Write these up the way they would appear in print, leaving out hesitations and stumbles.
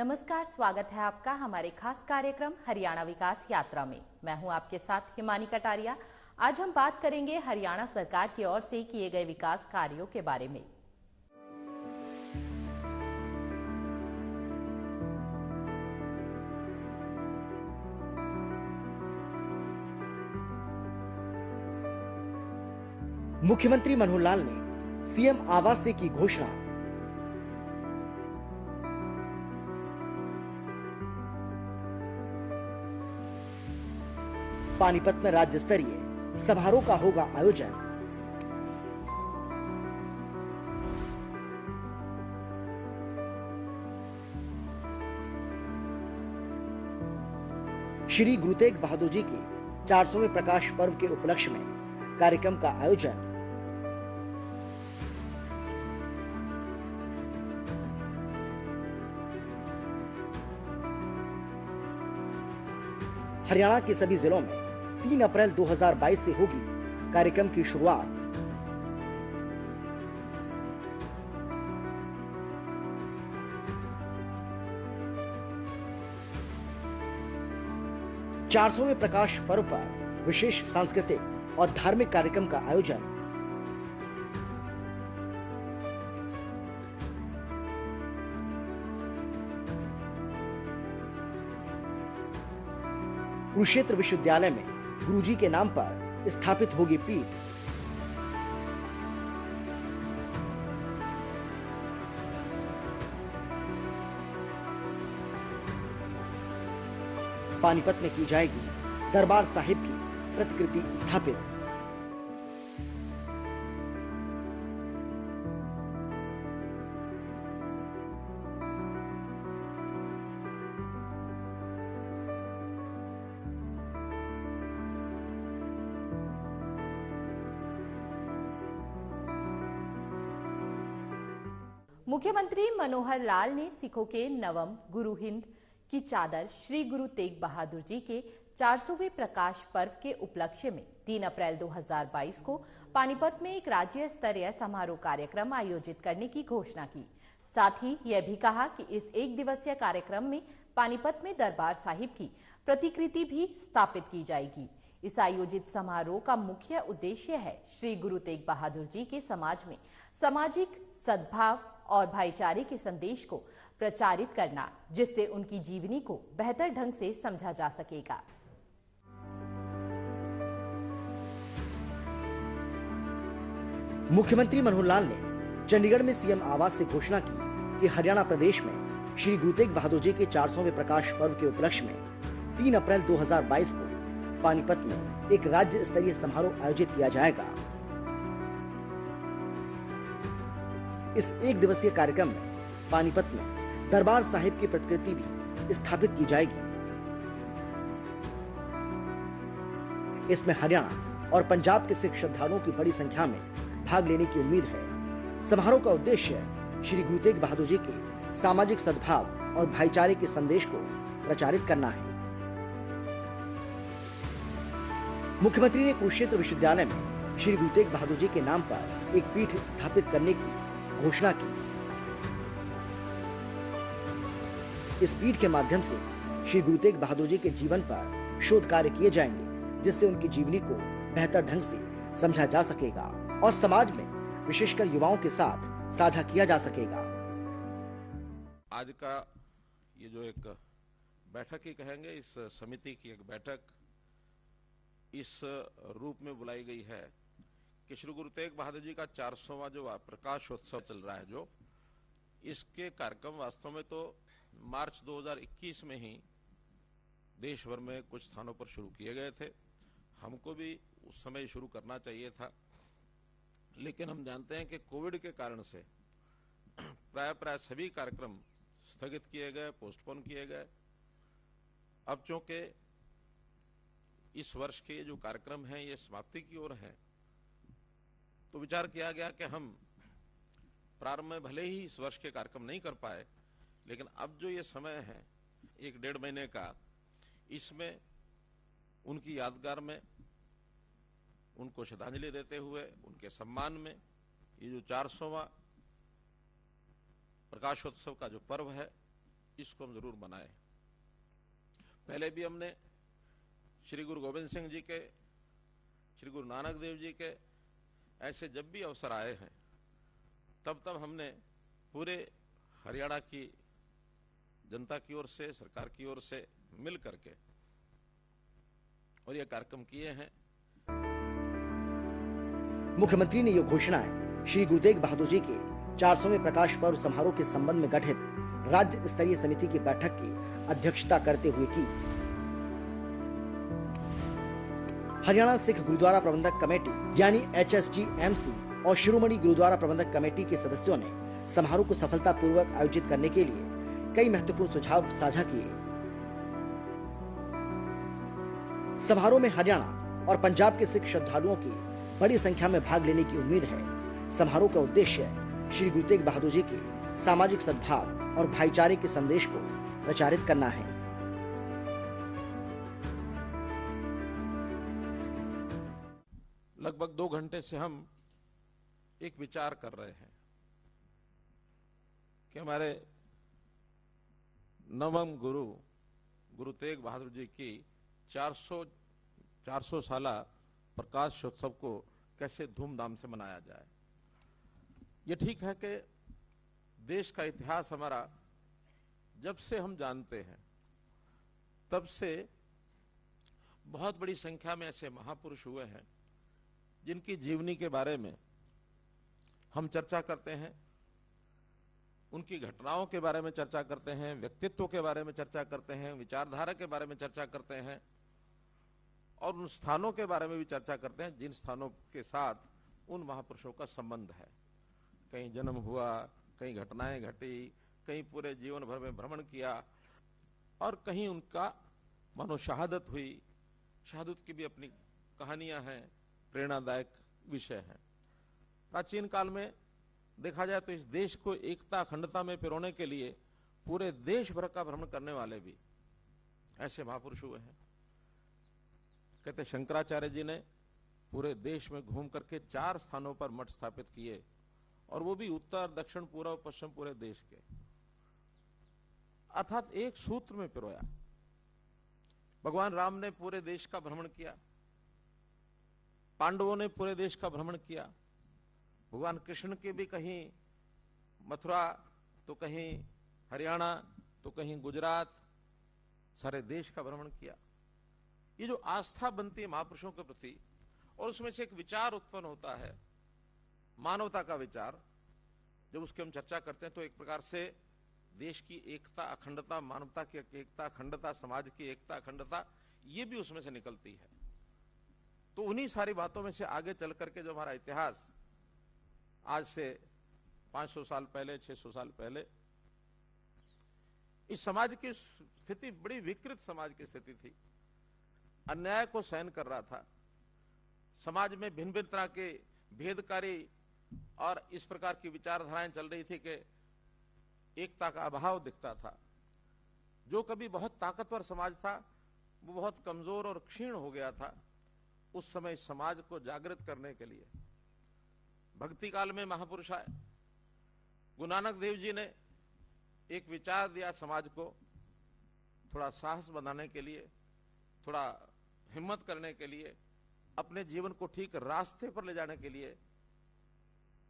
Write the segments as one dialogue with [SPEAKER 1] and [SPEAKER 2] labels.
[SPEAKER 1] नमस्कार, स्वागत है आपका हमारे खास कार्यक्रम हरियाणा विकास यात्रा में। मैं हूं आपके साथ हिमानी कटारिया। आज हम बात करेंगे हरियाणा सरकार की ओर से किए गए विकास कार्यों के बारे में।
[SPEAKER 2] मुख्यमंत्री मनोहर लाल ने सीएम आवास से की घोषणा। पानीपत में राज्य स्तरीय समारोह का होगा आयोजन। श्री गुरु तेग बहादुर जी के 400वें प्रकाश पर्व के उपलक्ष्य में कार्यक्रम का आयोजन। हरियाणा के सभी जिलों में 3 अप्रैल 2022 से होगी कार्यक्रम की शुरुआत। चारसौवें प्रकाश पर्व पर विशेष सांस्कृतिक और धार्मिक कार्यक्रम का आयोजन। कुरुक्षेत्र विश्वविद्यालय में गुरुजी के नाम पर स्थापित होगी पीठ। पानीपत में की जाएगी दरबार साहिब की प्रतिकृति स्थापित।
[SPEAKER 1] मुख्यमंत्री मनोहर लाल ने सिखों के नवम गुरु हिंद की चादर श्री गुरु तेग बहादुर जी के 400वें प्रकाश पर्व के उपलक्ष्य में 3 अप्रैल 2022 को पानीपत में एक राज्य स्तरीय समारोह कार्यक्रम आयोजित करने की घोषणा की। साथ ही यह भी कहा कि इस एक दिवसीय कार्यक्रम में पानीपत में दरबार साहिब की प्रतिकृति भी स्थापित की जाएगी। इस आयोजित समारोह का मुख्य उद्देश्य है श्री गुरु तेग बहादुर जी के समाज में सामाजिक सद्भाव और भाईचारे के संदेश को प्रचारित करना, जिससे उनकी जीवनी को बेहतर ढंग से समझा जा सकेगा।
[SPEAKER 2] मुख्यमंत्री मनोहर लाल ने चंडीगढ़ में सीएम आवास से घोषणा की कि हरियाणा प्रदेश में श्री गुरु तेग बहादुर जी के 400वें प्रकाश पर्व के उपलक्ष्य में 3 अप्रैल 2022 को पानीपत में एक राज्य स्तरीय समारोह आयोजित किया जाएगा। इस एक दिवसीय कार्यक्रम में पानीपत में दरबार साहिब की प्रतिकृति भी स्थापित की जाएगी। इसमें हरियाणा और पंजाब के सिख श्रद्धालुओं की बड़ी संख्या में भाग लेने की उम्मीद है। समारोह का उद्देश्य श्री गुरु तेग बहादुर जी के सामाजिक सद्भाव और भाईचारे के संदेश को प्रचारित करना है। मुख्यमंत्री ने कुरुक्षेत्र विश्वविद्यालय में श्री गुरु तेग बहादुर जी के नाम पर एक पीठ स्थापित करने की घोषणा की। इस पीठ के माध्यम से श्री गुरु तेग बहादुर जी के जीवन पर शोध कार्य किए जाएंगे, जिससे उनकी जीवनी को बेहतर ढंग से समझा जा सकेगा और समाज में विशेषकर युवाओं के साथ साझा किया जा सकेगा।
[SPEAKER 3] आज का ये जो एक बैठक ही कहेंगे, इस समिति की एक बैठक इस रूप में बुलाई गई है कि श्री गुरु तेग बहादुर जी का 400वां जो प्रकाशोत्सव चल रहा है, जो इसके कार्यक्रम वास्तव में तो मार्च 2021 में ही देश भर में कुछ स्थानों पर शुरू किए गए थे। हमको भी उस समय शुरू करना चाहिए था, लेकिन हम जानते हैं कि कोविड के कारण से प्राय सभी कार्यक्रम स्थगित किए गए, पोस्टपोन किए गए। अब चूंकि इस वर्ष के जो कार्यक्रम हैं ये समाप्ति की ओर हैं, तो विचार किया गया कि हम प्रारंभ में भले ही इस वर्ष के कार्यक्रम नहीं कर पाए, लेकिन अब जो ये समय है 1-1.5 महीने का, इसमें उनकी यादगार में उनको श्रद्धांजलि देते हुए उनके सम्मान में ये जो 400वां प्रकाशोत्सव का जो पर्व है इसको हम जरूर बनाएं। पहले भी हमने श्री गुरु गोविंद सिंह जी के, श्री गुरु नानक देव जी के ऐसे जब भी अवसर आए हैं, तब हमने पूरे हरियाणा की जनता की ओर से, सरकार की ओर से मिल करके और ये कार्यक्रम किए हैं।
[SPEAKER 2] मुख्यमंत्री ने ये घोषणाएं श्री गुरु तेग बहादुर जी के 400वें प्रकाश पर्व समारोह के संबंध में गठित राज्य स्तरीय समिति की बैठक की अध्यक्षता करते हुए की। हरियाणा सिख गुरुद्वारा प्रबंधक कमेटी यानी HSGMC और शिरोमणि गुरुद्वारा प्रबंधक कमेटी के सदस्यों ने समारोह को सफलतापूर्वक आयोजित करने के लिए कई महत्वपूर्ण सुझाव साझा किए। समारोह में हरियाणा और पंजाब के सिख श्रद्धालुओं की बड़ी संख्या में भाग लेने की उम्मीद है। समारोह का उद्देश्य श्री गुरु तेग बहादुर जी के सामाजिक सद्भाव और भाईचारे के संदेश को प्रचारित करना है।
[SPEAKER 3] लगभग 2 घंटे से हम एक विचार कर रहे हैं कि हमारे नवम गुरु तेग बहादुर जी की 400 साला प्रकाशोत्सव को कैसे धूमधाम से मनाया जाए। ये ठीक है कि देश का इतिहास हमारा जब से हम जानते हैं तब से बहुत बड़ी संख्या में ऐसे महापुरुष हुए हैं जिनकी जीवनी के बारे में हम चर्चा करते हैं, उनकी घटनाओं के बारे में चर्चा करते हैं, व्यक्तित्व के बारे में चर्चा करते हैं, विचारधारा के बारे में चर्चा करते हैं और उन स्थानों के बारे में भी चर्चा करते हैं जिन स्थानों के साथ उन महापुरुषों का संबंध है। कहीं जन्म हुआ, कहीं घटनाएं घटी, कहीं पूरे जीवन भर में भ्रमण किया और कहीं उनका मानो शहादत हुई। शहादत की भी अपनी कहानियां हैं, प्रेरणादायक विषय है। प्राचीन काल में देखा जाए तो इस देश को एकता अखंडता में पिरोने के लिए पूरे देश भर का भ्रमण करने वाले भी ऐसे महापुरुष हुए हैं। कहते शंकराचार्य जी ने पूरे देश में घूम करके 4 स्थानों पर मठ स्थापित किए और वो भी उत्तर, दक्षिण, पूर्व, पश्चिम पूरे देश के, अर्थात एक सूत्र में पिरोया। भगवान राम ने पूरे देश का भ्रमण किया, पांडवों ने पूरे देश का भ्रमण किया, भगवान कृष्ण के भी कहीं मथुरा तो कहीं हरियाणा तो कहीं गुजरात, सारे देश का भ्रमण किया। ये जो आस्था बनती है महापुरुषों के प्रति और उसमें से एक विचार उत्पन्न होता है, मानवता का विचार, जब उसकी हम चर्चा करते हैं तो एक प्रकार से देश की एकता अखंडता, मानवता की एकता अखंडता, समाज की एकता अखंडता, ये भी उसमें से निकलती है। तो उन्हीं सारी बातों में से आगे चल करके जो हमारा इतिहास आज से 500 साल पहले, 600 साल पहले, इस समाज की स्थिति बड़ी विकृत समाज की स्थिति थी, अन्याय को सहन कर रहा था, समाज में भिन्न भिन्न तरह के भेदकारी और इस प्रकार की विचारधाराएं चल रही थी कि एकता का अभाव दिखता था। जो कभी बहुत ताकतवर समाज था वो बहुत कमजोर और क्षीण हो गया था। उस समय समाज को जागृत करने के लिए भक्ति काल में महापुरुष आए। गुरु नानक देव जी ने एक विचार दिया समाज को थोड़ा साहस बनाने के लिए, थोड़ा हिम्मत करने के लिए, अपने जीवन को ठीक रास्ते पर ले जाने के लिए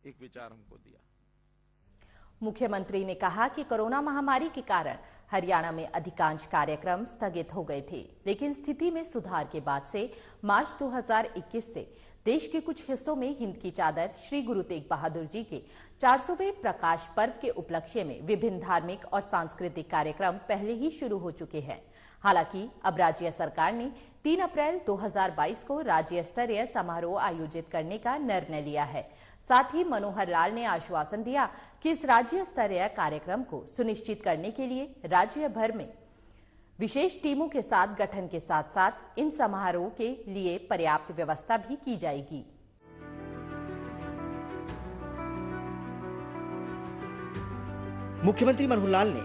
[SPEAKER 3] एक विचार हमको दिया।
[SPEAKER 1] मुख्यमंत्री ने कहा कि कोरोना महामारी के कारण हरियाणा में अधिकांश कार्यक्रम स्थगित हो गए थे, लेकिन स्थिति में सुधार के बाद से मार्च 2021 से देश के कुछ हिस्सों में हिंद की चादर श्री गुरु तेग बहादुर जी के 400वें प्रकाश पर्व के उपलक्ष्य में विभिन्न धार्मिक और सांस्कृतिक कार्यक्रम पहले ही शुरू हो चुके हैं। हालांकि अब राज्य सरकार ने 3 अप्रैल 2022 को राज्य स्तरीय समारोह आयोजित करने का निर्णय लिया है। साथ ही मनोहर लाल ने आश्वासन दिया कि इस राज्य स्तरीय कार्यक्रम को सुनिश्चित करने के लिए राज्य भर में विशेष टीमों के साथ गठन के साथ साथ इन समारोह के लिए पर्याप्त व्यवस्था भी की जाएगी।
[SPEAKER 2] मुख्यमंत्री मनोहर लाल ने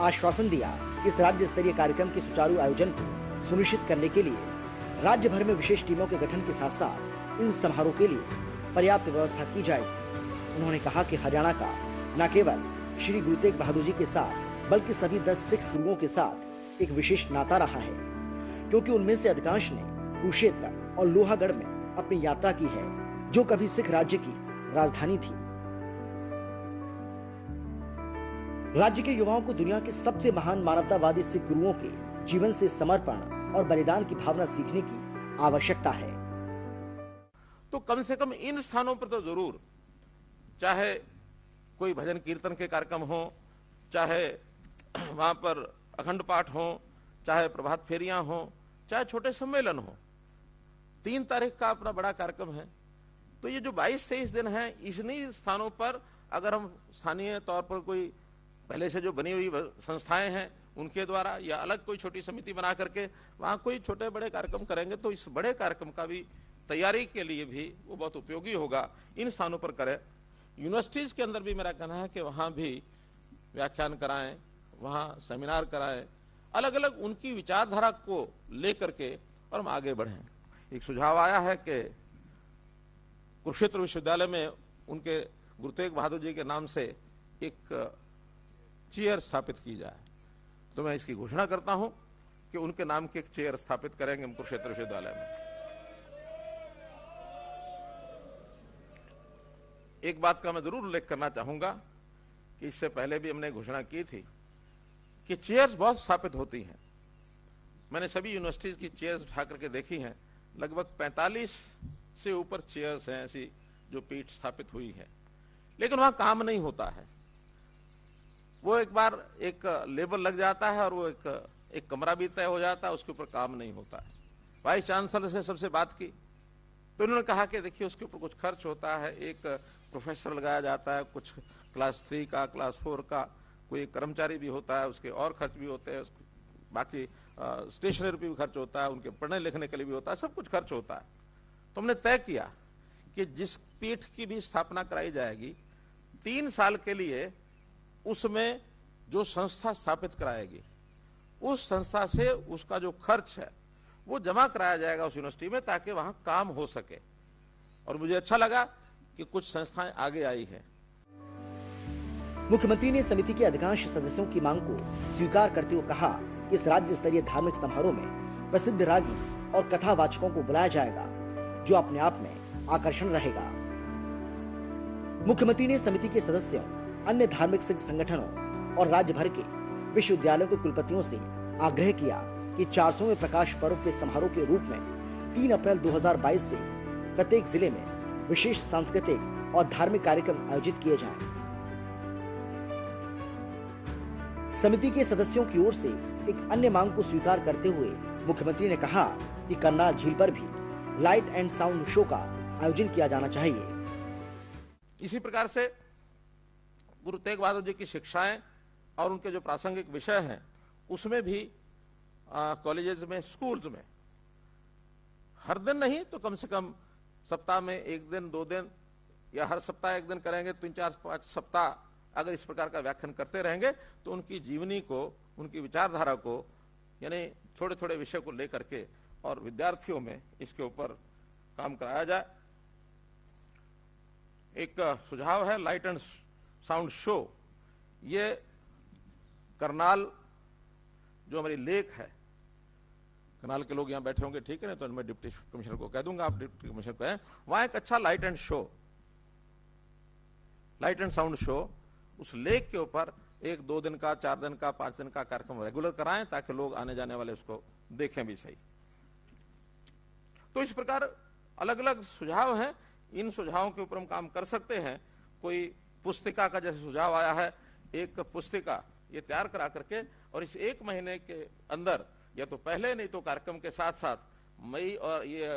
[SPEAKER 2] आश्वासन दिया कि इस राज्य स्तरीय कार्यक्रम के सुचारू आयोजन को सुनिश्चित करने के लिए राज्य भर में विशेष टीमों के गठन के साथ साथ इन समारोह के लिए पर्याप्त व्यवस्था की जाएगी। उन्होंने कहा कि हरियाणा का न केवल श्री गुरु तेग बहादुर जी के साथ बल्कि सभी 10 सिख गुरुओं के साथ एक विशेष नाता रहा है, क्योंकि उनमें से अधिकांश ने कुरुक्षेत्र और लोहागढ़ में अपनी यात्रा की है, जो कभी सिख राज्य की राजधानी थी। राज्य के युवाओं को दुनिया के सबसे महान मानवतावादी सिख गुरुओं के जीवन से समर्पण और बलिदान की भावना सीखने की आवश्यकता है।
[SPEAKER 3] तो कम से कम इन स्थानों पर तो जरूर, चाहे कोई भजन कीर्तन के कार्यक्रम हो, चाहे वहां पर अखंड पाठ हो, चाहे प्रभात फेरियां हो, चाहे छोटे सम्मेलन हो। 3 तारीख का अपना बड़ा कार्यक्रम है। तो ये जो 22-23 दिन हैं, इन्हीं स्थानों पर अगर हम स्थानीय तौर पर कोई पहले से जो बनी हुई संस्थाएं हैं उनके द्वारा या अलग कोई छोटी समिति बना करके वहां कोई छोटे बड़े कार्यक्रम करेंगे, तो इस बड़े कार्यक्रम का भी तैयारी के लिए भी वो बहुत उपयोगी होगा। इन स्थानों पर करें। यूनिवर्सिटीज के अंदर भी मेरा कहना है कि वहां भी व्याख्यान कराएं, वहां सेमिनार कराएं, अलग अलग उनकी विचारधारा को लेकर के और हम आगे बढ़ें। एक सुझाव आया है कि कुरुक्षेत्र विश्वविद्यालय में उनके गुरु तेग बहादुर जी के नाम से एक चेयर स्थापित की जाए। तो मैं इसकी घोषणा करता हूं कि उनके नाम की एक चेयर स्थापित करेंगे हम कुरुक्षेत्र विश्वविद्यालय में। एक बात का मैं जरूर उल्लेख करना चाहूंगा कि इससे पहले भी हमने घोषणा की थी कि चेयर्स बहुत स्थापित होती हैं। मैंने सभी यूनिवर्सिटीज की चेयर्स उठा करके देखी हैं, लगभग 45 से ऊपर चेयर्स हैं ऐसी जो पीठ स्थापित हुई है, लेकिन वहां काम नहीं होता है। वो एक बार एक लेबल लग जाता है और वो एक कमरा भी तय हो जाता है, उसके ऊपर काम नहीं होता है। वाइस चांसलर से सबसे बात की तो उन्होंने कहा कि देखिए उसके ऊपर कुछ खर्च होता है, एक प्रोफेसर लगाया जाता है, कुछ क्लास 3 का, क्लास 4 का, कोई कर्मचारी भी होता है, उसके और खर्च भी होते हैं, बाकी स्टेशनरी पे भी खर्च होता है, उनके पढ़ने लिखने के लिए भी होता है, सब कुछ खर्च होता है। तो हमने तय किया कि जिस पीठ की भी स्थापना कराई जाएगी 3 साल के लिए उसमें जो संस्था स्थापित कराएगी उस संस्था से उसका जो खर्च है वो जमा कराया जाएगा उस यूनिवर्सिटी में, ताकि वहां काम हो सके। और मुझे अच्छा लगा कि कुछ संस्थाएं आगे आई हैं।
[SPEAKER 2] मुख्यमंत्री ने समिति के अधिकांश सदस्यों की मांग को स्वीकार करते हुए कहा कि इस राज्य स्तरीय धार्मिक समारोह में प्रसिद्ध रागी और कथावाचकों को बुलाया जाएगा, जो अपने आप में आकर्षण रहेगा। मुख्यमंत्री ने समिति के सदस्यों, अन्य धार्मिक सिख संगठनों और राज्य भर के विश्वविद्यालयों के कुलपतियों से आग्रह किया कि 400वें प्रकाश पर्व के समारोह के रूप में 3 अप्रैल 2022 से प्रत्येक जिले में विशेष सांस्कृतिक और धार्मिक कार्यक्रम आयोजित किए जाएं। समिति के सदस्यों की ओर से एक अन्य मांग को स्वीकार करते हुए मुख्यमंत्री ने कहा कि करनाल झील पर भी लाइट एंड साउंड शो का आयोजन किया जाना चाहिए।
[SPEAKER 3] इसी प्रकार से गुरु तेग बहादुर जी की शिक्षाएं और उनके जो प्रासंगिक विषय हैं उसमें भी कॉलेजेस में, स्कूल्स में हर दिन नहीं तो कम से कम सप्ताह में 1 दिन 2 दिन या हर सप्ताह 1 दिन करेंगे, 3 4 5 सप्ताह अगर इस प्रकार का व्याख्यान करते रहेंगे तो उनकी जीवनी को, उनकी विचारधारा को, यानी थोड़े थोड़े विषय को लेकर के और विद्यार्थियों में इसके ऊपर काम कराया जाए। एक सुझाव है लाइट एंड साउंड शो। ये करनाल जो हमारी लेक है, करनाल के लोग यहाँ बैठे होंगे, ठीक है ना, तो मैं डिप्टी कमिश्नर को कह दूंगा, आप डिप्टी कमिश्नर को कहें, वहां एक अच्छा light and show, light and sound show उस लेक के ऊपर 1 2 दिन का, 4 दिन का, 5 दिन का कार्यक्रम रेगुलर कराएं, ताकि लोग आने जाने वाले उसको देखें भी सही। तो इस प्रकार अलग अलग सुझाव हैं, इन सुझावों के ऊपर हम काम कर सकते हैं। कोई पुस्तिका का जैसे सुझाव आया है, एक पुस्तिका ये तैयार करा करके और इस 1 महीने के अंदर या तो पहले नहीं तो कार्यक्रम के साथ साथ मई और ये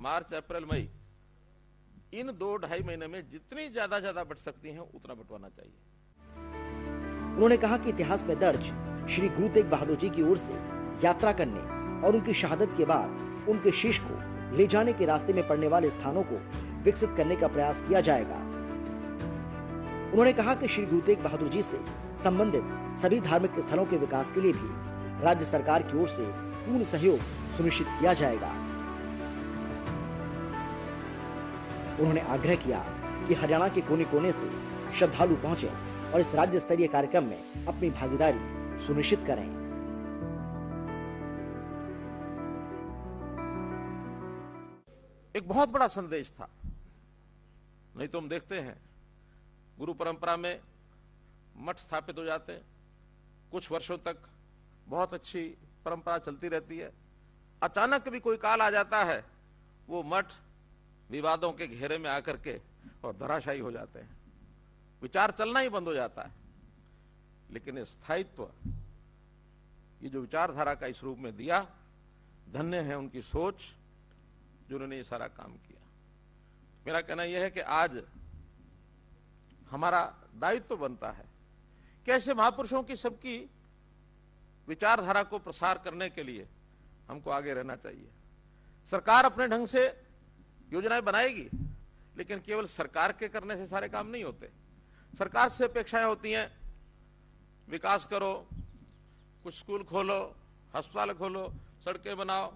[SPEAKER 3] मार्च, अप्रैल, मई, इन 2-2.5 महीने में जितनी ज्यादा बट सकती हैं उतना बंटवाना चाहिए।
[SPEAKER 2] उन्होंने कहा कि इतिहास में दर्ज श्री गुरु तेग बहादुर जी की ओर से यात्रा करने और उनकी शहादत के बाद उनके शीश को ले जाने के रास्ते में पड़ने वाले स्थानों को विकसित करने का प्रयास किया जाएगा। उन्होंने कहा कि श्री गुरु तेग बहादुर जी से संबंधित सभी धार्मिक स्थलों के विकास के लिए भी राज्य सरकार की ओर से पूर्ण सहयोग सुनिश्चित किया जाएगा। उन्होंने आग्रह किया कि हरियाणा के कोने कोने से श्रद्धालु पहुंचे और इस राज्य स्तरीय कार्यक्रम में अपनी भागीदारी सुनिश्चित करें।
[SPEAKER 3] एक बहुत बड़ा संदेश था। नहीं तो हम देखते हैं गुरु परंपरा में मठ स्थापित हो जाते हैं, कुछ वर्षों तक बहुत अच्छी परंपरा चलती रहती है, अचानक भी कोई काल आ जाता है, वो मठ विवादों के घेरे में आकर के और धराशायी हो जाते हैं, विचार चलना ही बंद हो जाता है। लेकिन ये स्थायित्व, ये जो विचारधारा का इस रूप में दिया, धन्य है उनकी सोच जिन्होंने ये सारा काम किया। मेरा कहना यह है कि आज हमारा दायित्व बनता है कि ऐसे महापुरुषों की सबकी विचारधारा को प्रसार करने के लिए हमको आगे रहना चाहिए। सरकार अपने ढंग से योजनाएं बनाएगी, लेकिन केवल सरकार के करने से सारे काम नहीं होते। सरकार से अपेक्षाएं होती हैं, विकास करो, कुछ स्कूल खोलो, अस्पताल खोलो, सड़कें बनाओ,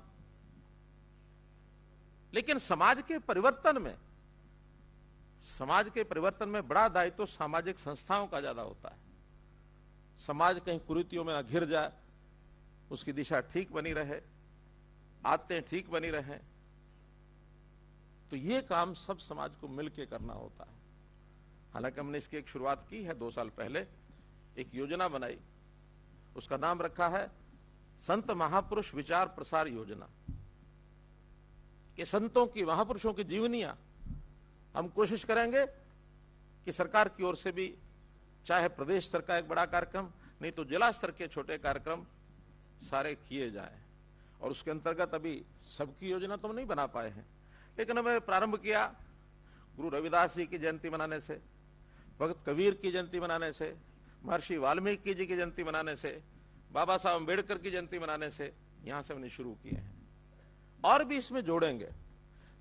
[SPEAKER 3] लेकिन समाज के परिवर्तन में बड़ा दायित्व तो सामाजिक संस्थाओं का ज्यादा होता है। समाज कहीं कुरीतियों में न घिर जाए, उसकी दिशा ठीक बनी रहे, आदतें ठीक बनी रहे, तो ये काम सब समाज को मिलकर करना होता है। हालांकि हमने इसकी एक शुरुआत की है 2 साल पहले, एक योजना बनाई, उसका नाम रखा है संत महापुरुष विचार प्रसार योजना। कि संतों की, महापुरुषों की जीवनियां हम कोशिश करेंगे कि सरकार की ओर से भी, चाहे प्रदेश स्तर का एक बड़ा कार्यक्रम, नहीं तो जिला स्तर के छोटे कार्यक्रम सारे किए जाएं। और उसके अंतर्गत अभी सबकी योजना तो हम नहीं बना पाए हैं, लेकिन हमें प्रारंभ किया गुरु रविदास जी की जयंती मनाने से, भगत कबीर की जयंती मनाने से, महर्षि वाल्मीकि जी की जयंती मनाने से, बाबा साहब अम्बेडकर की जयंती मनाने से, यहां से हमने शुरू किए हैं और भी इसमें जोड़ेंगे।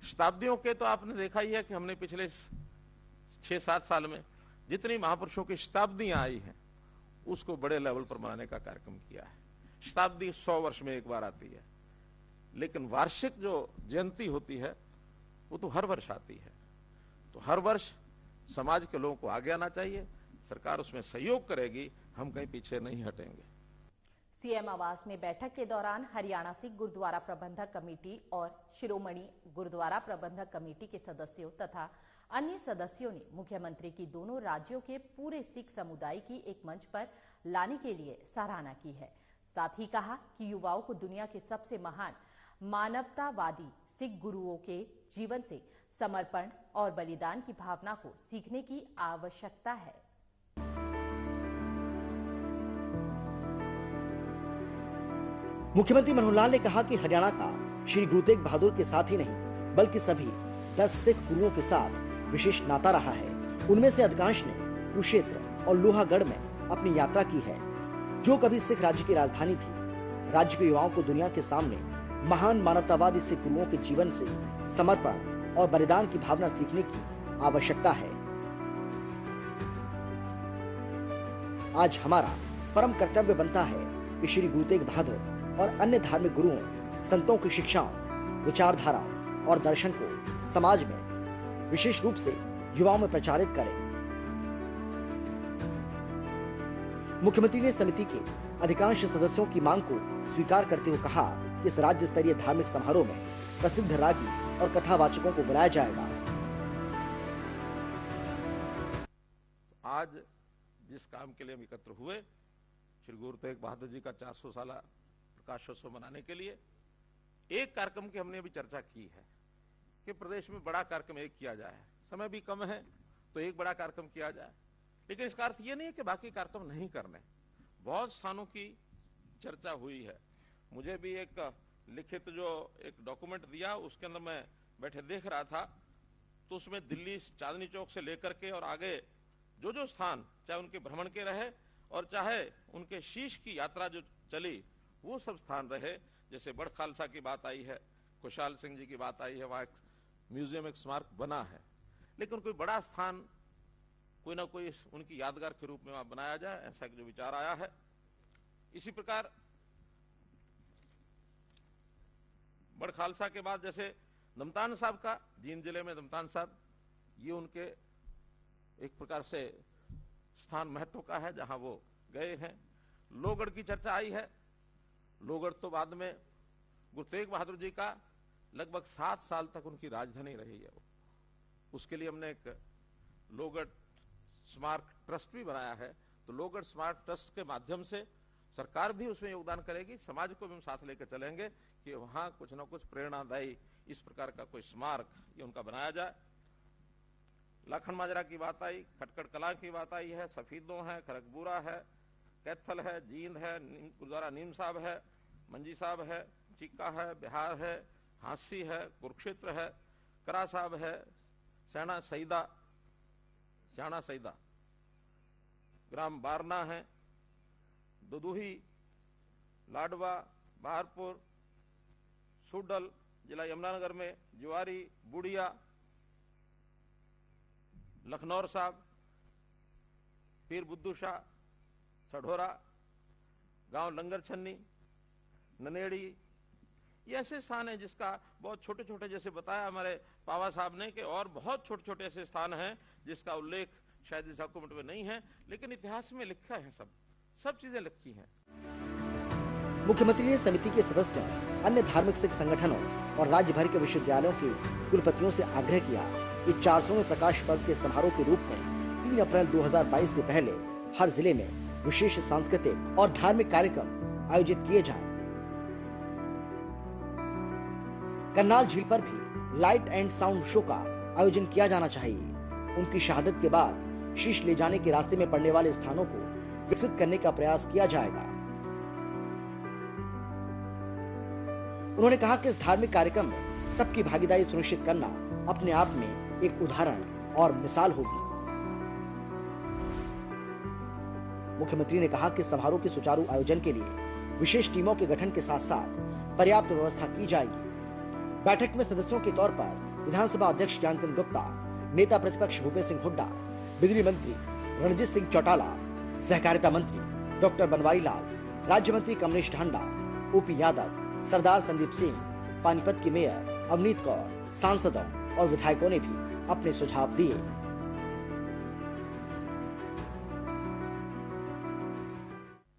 [SPEAKER 3] शताब्दियों के तो आपने देखा ही है कि हमने पिछले 6-7 साल में जितनी महापुरुषों की शताब्दियां आई हैं, उसको बड़े लेवल पर मनाने का कार्यक्रम किया है। शताब्दी 100 वर्ष में एक बार आती है, लेकिन वार्षिक जो जयंती होती है वो तो हर वर्ष आती है। तो हर वर्ष समाज के लोगों को आगे आना चाहिए, सरकार उसमें सहयोग करेगी, हम कहीं पीछे नहीं हटेंगे।
[SPEAKER 1] सीएम आवास में बैठक के दौरान हरियाणा सिख गुरुद्वारा प्रबंधक कमेटी और शिरोमणि गुरुद्वारा प्रबंधक कमेटी के सदस्यों तथा अन्य सदस्यों ने मुख्यमंत्री की दोनों राज्यों के पूरे सिख समुदाय की एक मंच पर लाने के लिए सराहना की है। साथ ही कहा कि युवाओं को दुनिया के सबसे महान मानवतावादी सिख गुरुओं के जीवन से समर्पण और बलिदान की भावना को सीखने की आवश्यकता है।
[SPEAKER 2] मुख्यमंत्री मनोहर लाल ने कहा कि हरियाणा का श्री गुरु तेग बहादुर के साथ ही नहीं, बल्कि सभी 10 सिख गुरुओं के साथ विशेष नाता रहा है। उनमें से अधिकांश ने कुरुक्षेत्र और लोहागढ़ में अपनी यात्रा की है, जो कभी सिख राज्य की राजधानी थी। राज्य के युवाओं को दुनिया के सामने महान मानवतावादी सिख गुरुओं के जीवन से समर्पण और बलिदान की भावना सीखने की आवश्यकता है। आज हमारा परम कर्तव्य बनता है कि श्री गुरु तेग बहादुर और अन्य धार्मिक गुरुओं, संतों की शिक्षाओं, विचारधाराओं और दर्शन को समाज में विशेष रूप से युवाओं में प्रचारित करें। मुख्यमंत्री ने समिति के अधिकांश सदस्यों की मांग को स्वीकार करते हुए कहा कि इस राज्य स्तरीय धार्मिक समारोह में प्रसिद्ध रागी और कथावाचकों को बुलाया जाएगा।
[SPEAKER 3] आज जिस काम के लिए हम एकत्र हुए, श्री गुरु तेग बहादुर जी का 400 साल प्रकाशोत्सव मनाने के लिए, एक कार्यक्रम की हमने अभी चर्चा की है कि प्रदेश में बड़ा कार्यक्रम एक किया जाए। समय भी कम है तो एक बड़ा कार्यक्रम किया जाए, लेकिन इसका अर्थ ये नहीं है कि बाकी कार्यक्रम नहीं करने। बहुत स्थानों की चर्चा हुई है। मुझे भी एक लिखित जो एक डॉक्यूमेंट दिया, उसके अंदर मैं बैठे देख रहा था, तो उसमें दिल्ली चांदनी चौक से लेकर के और आगे जो जो स्थान, चाहे उनके भ्रमण के रहे और चाहे उनके शीश की यात्रा जो चली, वो सब स्थान रहे। जैसे बड़ खालसा की बात आई है, खुशहाल सिंह जी की बात आई है, वहां एक म्यूजियम, एक स्मारक बना है, लेकिन कोई बड़ा स्थान कोई ना कोई उनकी यादगार के रूप में वहां बनाया जाए, ऐसा जो विचार आया है। इसी प्रकार बड़ खालसा के बाद जैसे दमतान साहब का, जींद जिले में दमतान साहब, ये उनके एक प्रकार से स्थान महत्व का है जहां वो गए हैं। लोहगढ़ की चर्चा आई है। लोहगढ़ तो बाद में गुरु तेग बहादुर जी का लगभग 7 साल तक उनकी राजधानी रही है। उसके लिए हमने एक लोहगढ़ स्मारक ट्रस्ट भी बनाया है। तो लोहगढ़ स्मारक ट्रस्ट के माध्यम से सरकार भी उसमें योगदान करेगी, समाज को भी हम साथ लेकर चलेंगे कि वहां कुछ ना कुछ प्रेरणादायी इस प्रकार का कोई स्मारक ये उनका बनाया जाए। लाखन माजरा की बात आई, खटखड़ कला की बात आई है, सफीदों है, खरगपुरा है, कैथल है, जींद है, गुरुद्वारा नीम साहब है, मंजी साहब है, चिक्का है, बिहार है, हांसी है, कुरुक्षेत्र है, करा साहब है, सैना सईदा, ग्राम बारना है, दुदुही, लाडवा, बहारपुर, सुडल, जिला यमुनानगर में, जुआरी, बुढ़िया, लखनौर साहब, पीर बुद्धू शाह, सढोरा, गांव लंगर छन्नी, ननेड़ी, ये ऐसे स्थान है जिसका बहुत छोटे छोटे, जैसे बताया हमारे पावा साहब ने कि और बहुत छोटे छोटे ऐसे स्थान हैं जिसका उल्लेख शायद इस डॉक्यूमेंट में नहीं है, लेकिन इतिहास में लिखा है, सब चीजें लिखी हैं।
[SPEAKER 2] मुख्यमंत्री ने समिति के सदस्यों, अन्य धार्मिक सिख संगठनों और राज्य भर के विश्वविद्यालयों के कुलपतियों से आग्रह किया कि 400वें प्रकाश पर्व के समारोह के रूप में 3 अप्रैल 2022 से पहले हर जिले में विशेष सांस्कृतिक और धार्मिक कार्यक्रम आयोजित किए जाएं। करनाल झील पर भी लाइट एंड साउंड शो का आयोजन किया जाना चाहिए। उनकी शहादत के बाद शीश ले जाने के रास्ते में पड़ने वाले स्थानों को विकसित करने का प्रयास किया जाएगा। उन्होंने कहा कि इस धार्मिक कार्यक्रम में सबकी भागीदारी सुनिश्चित करना अपने आप में एक उदाहरण और मिसाल होगी। मुख्यमंत्री ने कहा कि समारोह के सुचारू आयोजन के लिए विशेष टीमों के गठन के साथ साथ पर्याप्त व्यवस्था की जाएगी। बैठक में सदस्यों के तौर पर विधानसभा अध्यक्ष ज्ञानचंद गुप्ता, नेता प्रतिपक्ष भूपेश सिंह हुड्डा, बिजली मंत्री रणजीत सिंह चौटाला, सहकारिता मंत्री डॉक्टर बनवारी लाल, राज्य मंत्री कमलेश ढांडा, ओपी यादव, सरदार संदीप सिंह, पानीपत की मेयर अवनीत कौर, सांसदों और विधायकों ने भी अपने सुझाव दिए।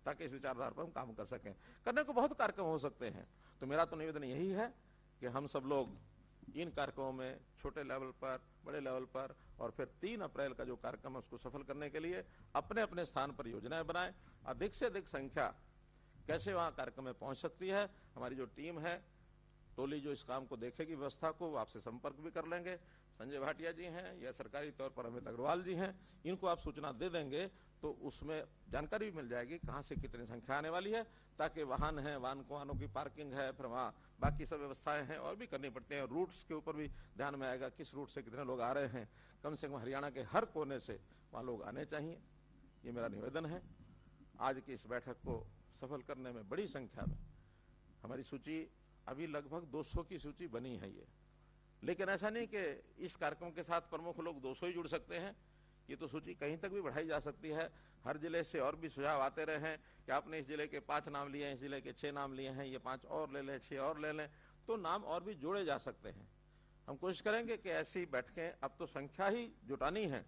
[SPEAKER 3] ताकि इस विचारधारा पर हम काम कर सकें। करने को बहुत कार्यक्रम हो सकते हैं। तो मेरा तो निवेदन यही है कि हम सब लोग इन कार्यक्रमों में छोटे लेवल पर, बड़े लेवल पर और फिर 3 अप्रैल का जो कार्यक्रम है उसको सफल करने के लिए अपने अपने स्थान पर योजनाएं बनाएं। अधिक से अधिक संख्या कैसे वहां कार्यक्रम में पहुंच सकती है, हमारी जो टीम है, टोली जो इस काम को देखेगी, व्यवस्था को, वो आपसे संपर्क भी कर लेंगे। संजय भाटिया जी हैं या सरकारी तौर पर अमित अग्रवाल जी हैं, इनको आप सूचना दे देंगे तो उसमें जानकारी भी मिल जाएगी कहां से कितनी संख्या आने वाली है, ताकि वाहन है, वाहनों की पार्किंग है, फिर वहाँ बाकी सब व्यवस्थाएं हैं और भी करनी पड़ती हैं। रूट्स के ऊपर भी ध्यान में आएगा, किस रूट से कितने लोग आ रहे हैं। कम से कम हरियाणा के हर कोने से वहाँ लोग आने चाहिए, ये मेरा निवेदन है। आज की इस बैठक को सफल करने में बड़ी संख्या में हमारी सूची अभी लगभग 200 की सूची बनी है ये, लेकिन ऐसा नहीं कि इस कार्यक्रम के साथ प्रमुख लोग 200 ही जुड़ सकते हैं। ये तो सूची कहीं तक भी बढ़ाई जा सकती है। हर जिले से और भी सुझाव आते रहे हैं कि आपने इस जिले के 5 नाम लिए हैं, इस जिले के 6 नाम लिए हैं, ये 5 और ले लें, 6 और ले लें, तो नाम और भी जोड़े जा सकते हैं। हम कोशिश करेंगे कि ऐसी बैठकें, अब तो संख्या ही जुटानी है,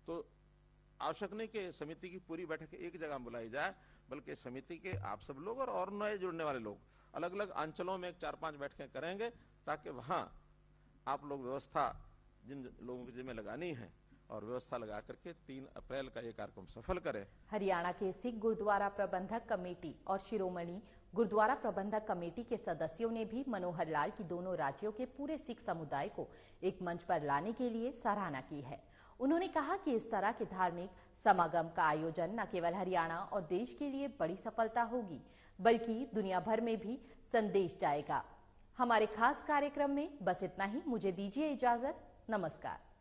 [SPEAKER 3] तो आवश्यक नहीं कि समिति की पूरी बैठक एक जगह बुलाई जाए, बल्कि समिति के आप सब लोग और नए जुड़ने वाले लोग अलग अलग अंचलों में 4-5 बैठकें करेंगे, ताकि वहां आप लोग व्यवस्था जिन लोगों की जिम्मे लगानी है और व्यवस्था लगा करके 3 अप्रैल का ये कार्यक्रम सफल करें।
[SPEAKER 1] हरियाणा के सिख गुरुद्वारा प्रबंधक कमेटी और शिरोमणि गुरुद्वारा प्रबंधक कमेटी के सदस्यों ने भी मनोहर लाल की दोनों राज्यों के पूरे सिख समुदाय को एक मंच पर लाने के लिए सराहना की है। उन्होंने कहा कि इस तरह के धार्मिक समागम का आयोजन न केवल हरियाणा और देश के लिए बड़ी सफलता होगी, बल्कि दुनिया भर में भी संदेश जाएगा। हमारे खास कार्यक्रम में बस इतना ही। मुझे दीजिए इजाजत। नमस्कार।